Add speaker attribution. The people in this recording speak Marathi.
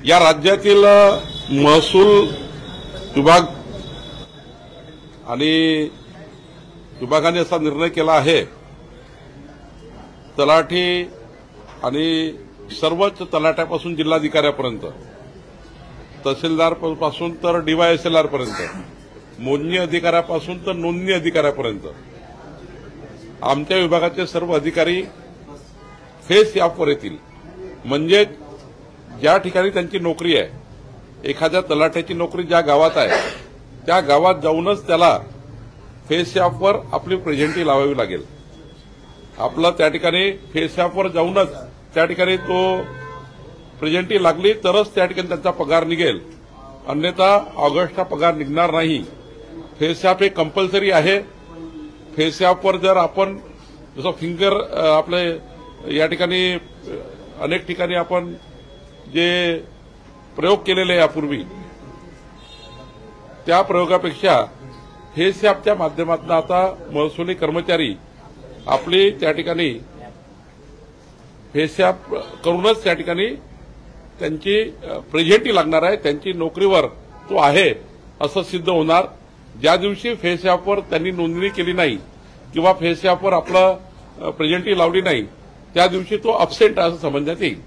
Speaker 1: या राज्यातील महसूल विभाग आणि विभागाने असा निर्णय केला आहे, तलाठी आणि सर्वच तलाट्यापासून जिल्हाधिकाऱ्यापर्यंत, तहसीलदारपासून तर DYSLR पर्यंत, मोजणी अधिकाऱ्यापासून तर नोंदणी अधिकाऱ्यापर्यंत आमच्या विभागाचे सर्व अधिकारी फेस ॲपवर येतील. म्हणजे ज्या ठिकाणी त्यांची नोकरी आहे, एखाद्या तलाट्याची नोकरी ज्या गावात आहे त्या गावात जाऊनच त्याला फेस ॲपवर आपली प्रेझेंटी लावावी लागेल. आपलं त्या ठिकाणी फेस ॲपवर जाऊनच त्या ठिकाणी तो प्रेझेंटी लागली तरच त्या ठिकाणी त्यांचा पगार निघेल, अन्यथा ऑगस्टचा पगार निघणार नाही. फेस ॲप हे कंपल्सरी आहे. फेस ॲपवर जर आपण जसं फिंगर आपले या ठिकाणी अनेक ठिकाणी आपण जे प्रयोग केलेले यापूर्वी, त्या प्रयोगापेक्षा फेस ॲपच्या माध्यमातून आता महसुली कर्मचारी आपली त्या ठिकाणी फेस ॲप करूनच त्या ठिकाणी त्यांची प्रेझेंटी लागणार आहे. त्यांची नोकरीवर तो आहे असं सिद्ध होणार. ज्या दिवशी फेस ॲपवर त्यांनी नोंदणी केली नाही किंवा फेस ॲपवर आपलं प्रेझेंटी लावली नाही त्या दिवशी तो अब्सेंट असं समजण्यात येईल.